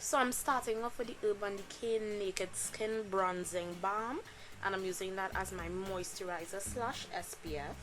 So I'm starting off with the Urban Decay Naked Skin Bronzing Balm, and I'm using that as my moisturizer slash SPF.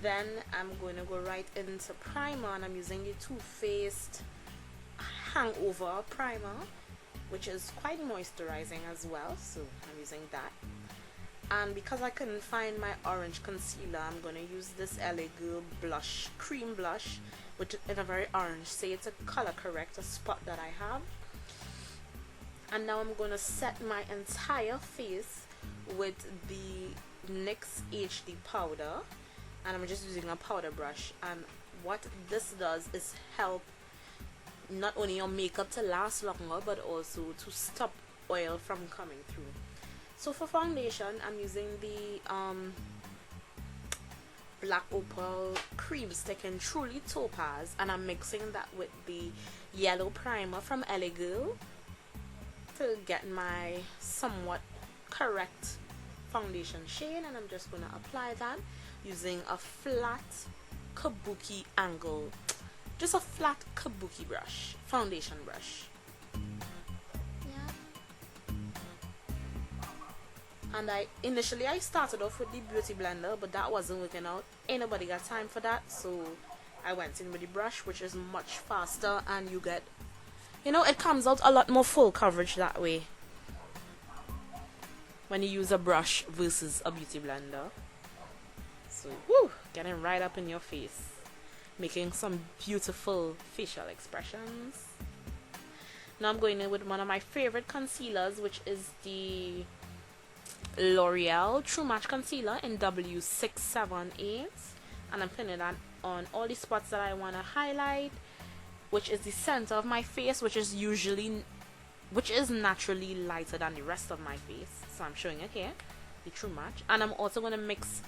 Then I'm going to go right into primer, and I'm using the Too Faced Hangover Primer, which is quite moisturizing as well, so I'm using that. And because I couldn't find my orange concealer, I'm going to use this LA Girl blush, cream blush, which is in a very orange, say it's a color correct, a spot that I have. And now I'm going to set my entire face with the NYX HD powder, and I'm just using a powder brush. And what this does is help not only your makeup to last longer, but also to stop oil from coming through. So for foundation, I'm using the Black Opal Cream Stick in Truly Topaz, and I'm mixing that with the yellow primer from LA Girl to get my somewhat correct foundation shade. And I'm just going to apply that using a flat kabuki angle, just a flat kabuki brush, foundation brush. And initially I started off with the beauty blender, but that wasn't working out. Ain't nobody got time for that, so I went in with the brush, which is much faster, and you get, you know, it comes out a lot more full coverage that way when you use a brush versus a beauty blender. So woo, getting right up in your face, making some beautiful facial expressions. Now I'm going in with one of my favorite concealers, which is the L'Oreal True Match Concealer in W678, and I'm putting that on all the spots that I want to highlight, which is the center of my face, which is naturally lighter than the rest of my face. So I'm showing it here, the True Match. And I'm also going to mix,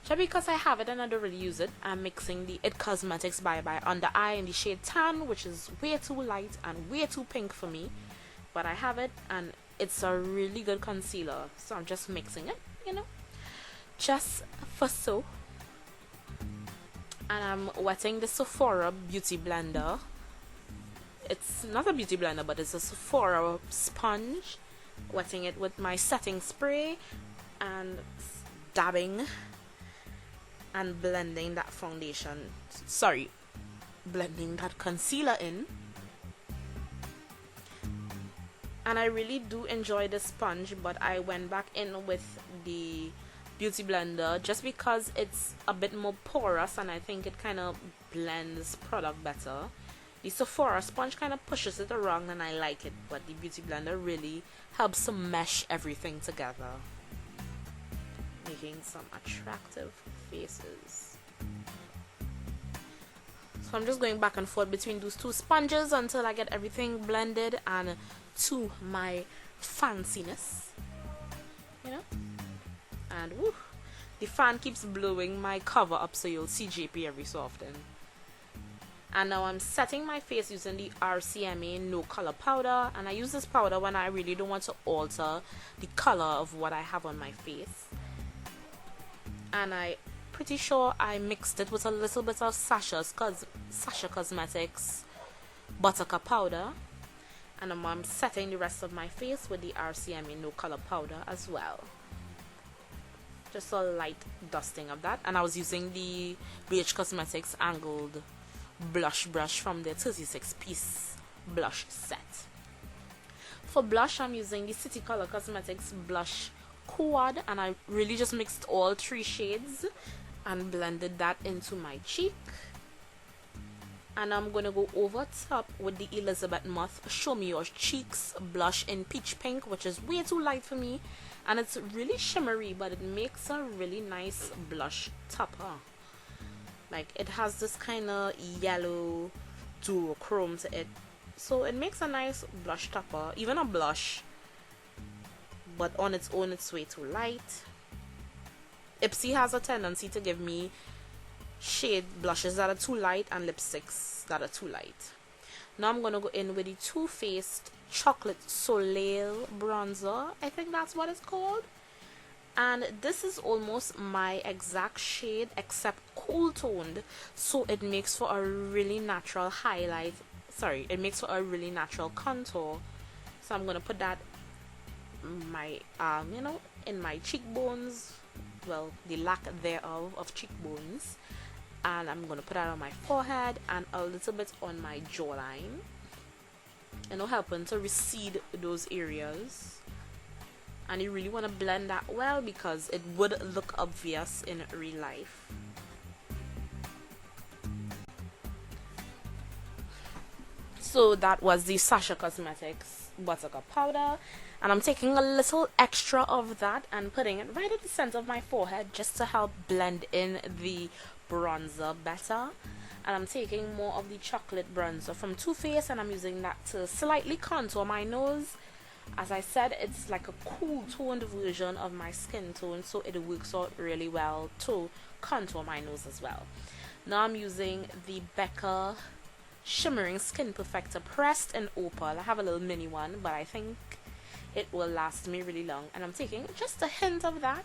just because I have it and I don't really use it, I'm mixing the It Cosmetics Bye Bye Under Eye in the shade Tan, which is way too light and way too pink for me, but I have it and it's a really good concealer, so I'm just mixing it, you know, just for so. And I'm wetting the Sephora Beauty Blender. It's not a beauty blender, but it's a Sephora sponge. Wetting it with my setting spray and dabbing and blending that foundation. Sorry, blending that concealer in. And I really do enjoy the sponge, but I went back in with the beauty blender just because it's a bit more porous and I think it kind of blends product better. The Sephora sponge kind of pushes it around and I like it, but the beauty blender really helps to mesh everything together, making some attractive faces. So I'm just going back and forth between those two sponges until I get everything blended and to my fanciness, you know. And woo, the fan keeps blowing my cover up, so you'll see JP every so often. And now I'm setting my face using the RCMA No Color Powder, and I use this powder when I really don't want to alter the color of what I have on my face. And I pretty sure I mixed it with a little bit of Sasha Cosmetics Buttercup powder, and I'm setting the rest of my face with the RCMA No Color Powder as well. Just a light dusting of that. And I was using the BH Cosmetics Angled Blush Brush from the 36-piece blush set. For blush, I'm using the City Color Cosmetics Blush Quad, and I really just mixed all 3 shades and blended that into my cheek. And I'm going to go over top with the Elizabeth Moth Show Me Your Cheeks blush in Peach Pink, which is way too light for me, and it's really shimmery, but it makes a really nice blush topper. Like, it has this kind of yellow duochrome to it, so it makes a nice blush topper, even a blush, but on its own it's way too light. Ipsy has a tendency to give me shade blushes that are too light and lipsticks that are too light. Now I'm going to go in with the Too Faced Chocolate Soleil bronzer, I think that's what it's called. And this is almost my exact shade except cool toned, so it makes for a really natural highlight sorry, it makes for a really natural contour. So I'm gonna put that my you know, in my cheekbones, well, the lack thereof of cheekbones, and I'm gonna put that on my forehead and a little bit on my jawline, you know, helping to recede those areas. And you really want to blend that well because it would look obvious in real life. So that was the Sasha Cosmetics Buttercup powder, and I'm taking a little extra of that and putting it right at the center of my forehead just to help blend in the bronzer better. And I'm taking more of the chocolate bronzer from Too Faced, and I'm using that to slightly contour my nose. As I said, it's like a cool toned version of my skin tone, so it works out really well to contour my nose as well. Now I'm using the Becca Shimmering Skin Perfector pressed in opal. I have a little mini one, but I think it will last me really long. And I'm taking just a hint of that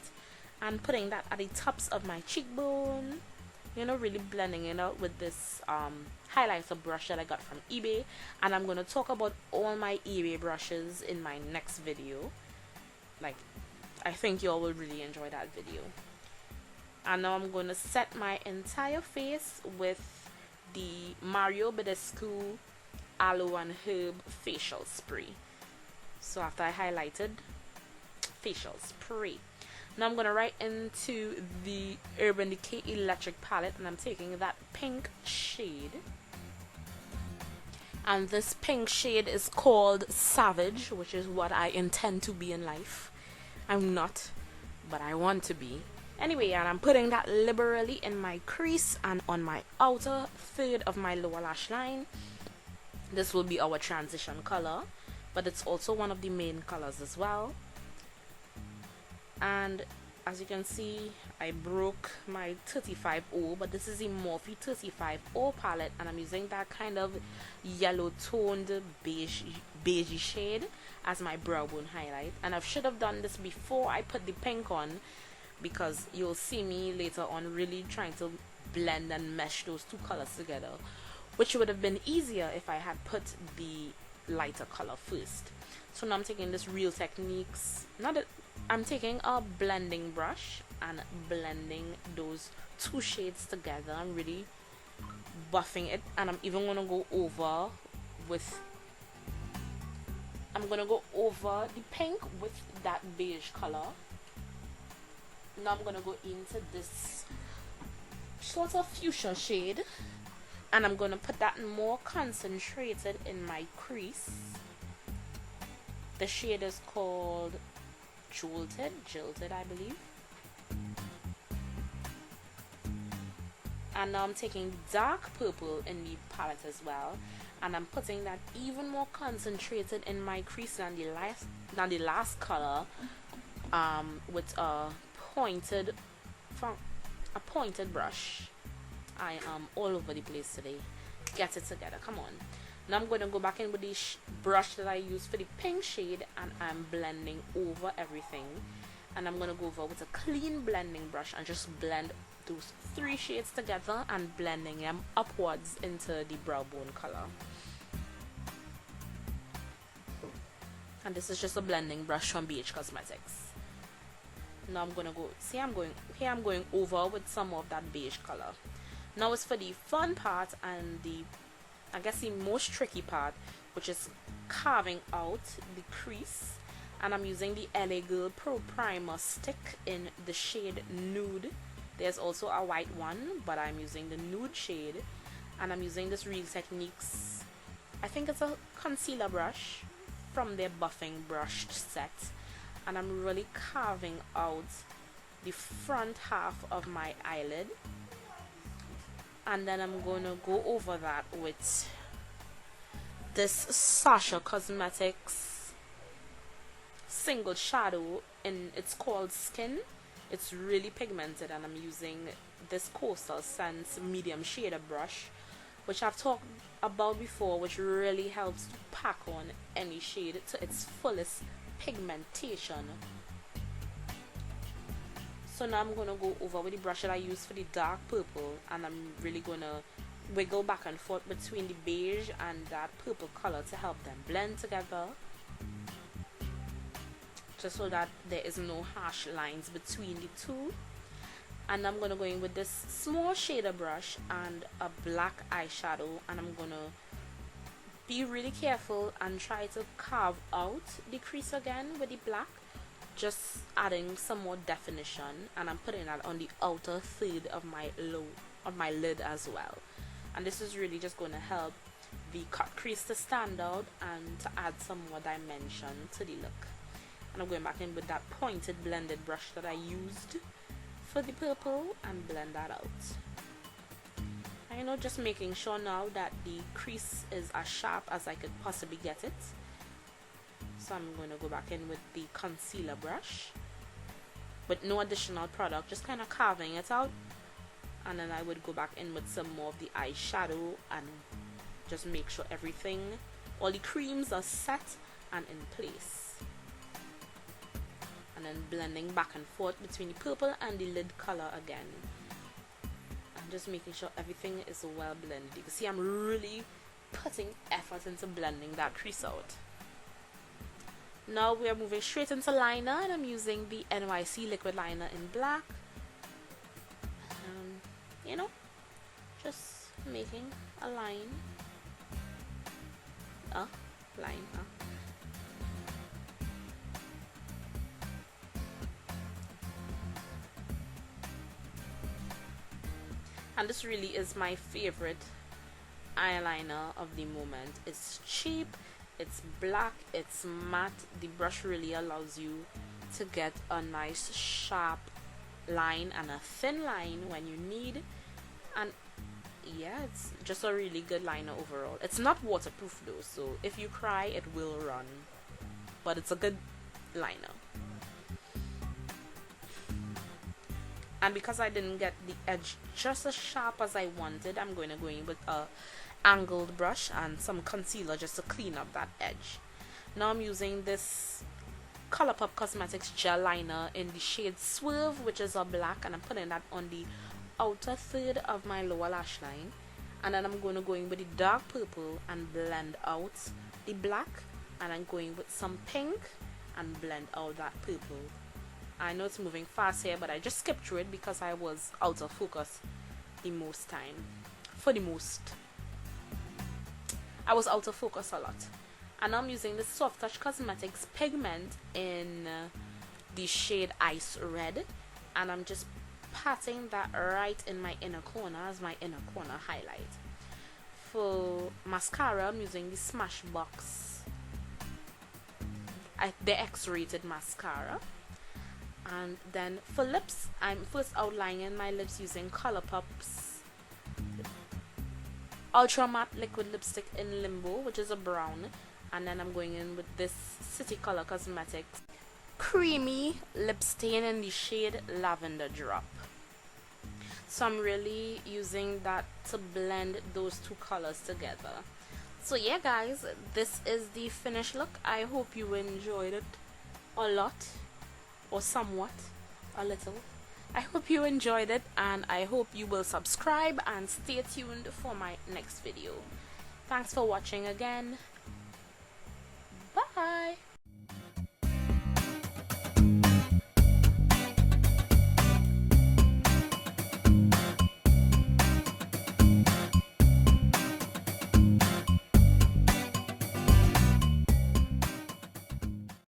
and putting that at the tops of my cheekbone, you know, really blending it out with this highlighter brush that I got from eBay. And I'm going to talk about all my eBay brushes in my next video. Like, I think you all will really enjoy that video. And now I'm going to set my entire face with the Mario Badescu Aloe and Herb facial spray. So after I highlighted, facial spray. Now I'm going to right into the Urban Decay Electric palette, and I'm taking that pink shade. And this pink shade is called Savage, which is what I intend to be in life. I'm not, but I want to be. Anyway, and I'm putting that liberally in my crease and on my outer third of my lower lash line. This will be our transition color, but it's also one of the main colors as well. And as you can see, I broke my 35O, but this is the Morphe 35O palette, and I'm using that kind of yellow toned beigey shade as my brow bone highlight. And I should have done this before I put the pink on, because you'll see me later on really trying to blend and mesh those two colors together, which would have been easier if I had put the lighter color first. So now I'm taking this Real Techniques, I'm taking a blending brush and blending those two shades together. I'm really buffing it, and I'm even going to go over the pink with that beige color. Now I'm going to go into this sort of fuchsia shade, and I'm going to put that more concentrated in my crease. The shade is called Jilted, I believe. And now I'm taking dark purple in the palette as well, and I'm putting that even more concentrated in my crease than the last color, with a pointed brush. I am all over the place today. Get it together, come on. Now I'm going to go back in with the brush that I used for the pink shade, and I'm blending over everything. And I'm going to go over with a clean blending brush and just blend those three shades together and blending them upwards into the brow bone color. And this is just a blending brush from BH Cosmetics. Now I'm going to go, see, I'm going over with some of that beige color. Now it's for the fun part and I guess the most tricky part, which is carving out the crease. And I'm using the LA Girl Pro Primer stick in the shade Nude. There's also a white one, but I'm using the nude shade. And I'm using this Real Techniques, I think it's a concealer brush from their buffing brush set. And I'm really carving out the front half of my eyelid. And then I'm going to go over that with this Sasha Cosmetics single shadow, and it's called Skin. It's really pigmented, and I'm using this Coastal Scents medium shader brush, which I've talked about before, which really helps to pack on any shade to its fullest pigmentation. So now I'm going to go over with the brush that I used for the dark purple, and I'm really going to wiggle back and forth between the beige and that purple color to help them blend together, just so that there is no harsh lines between the two. And I'm gonna go in with this small shader brush and a black eyeshadow, and I'm gonna be really careful and try to carve out the crease again with the black, just adding some more definition. And I'm putting that on the outer third of my lid as well. And this is really just going to help the cut crease to stand out and to add some more dimension to the look. And I'm going back in with that pointed blended brush that I used for the purple and blend that out. And, you know, just making sure now that the crease is as sharp as I could possibly get it. So I'm going to go back in with the concealer brush with no additional product, just kind of carving it out. And then I would go back in with some more of the eyeshadow and just make sure everything, all the creams are set and in place. And then blending back and forth between the purple and the lid color again. And just making sure everything is well blended. You can see I'm really putting effort into blending that crease out. Now we are moving straight into liner, and I'm using the NYC liquid liner in black. You know, just making a line. And this really is my favorite eyeliner of the moment. It's cheap, it's black, it's matte. The brush really allows you to get a nice sharp line and a thin line when you need. And yeah, it's just a really good liner overall. It's not waterproof though, so if you cry it will run, but it's a good liner. And because I didn't get the edge just as sharp as I wanted, I'm going to go in with a angled brush and some concealer just to clean up that edge. Now I'm using this ColourPop Cosmetics gel liner in the shade Swerve, which is a black, and I'm putting that on the outer third of my lower lash line. And then I'm going to go in with the dark purple and blend out the black, and I'm going with some pink and blend out that purple. I know it's moving fast here, but I just skipped through it because I was out of focus the most time. I was out of focus a lot. And I'm using the Soft Touch Cosmetics pigment in the shade Ice Red, and I'm just patting that right in my inner corner as my inner corner highlight. For mascara, I'm using the Smashbox, the X-rated mascara. And then for lips, I'm first outlining my lips using ColourPop's Ultra Matte Liquid Lipstick in Limbo, which is a brown. And then I'm going in with this City Color Cosmetics creamy lip stain in the shade Lavender Drop. So I'm really using that to blend those two colors together. So yeah guys, this is the finished look. I hope you enjoyed it a lot, or somewhat, a little. I hope you enjoyed it, and I hope you will subscribe and stay tuned for my next video. Thanks for watching again.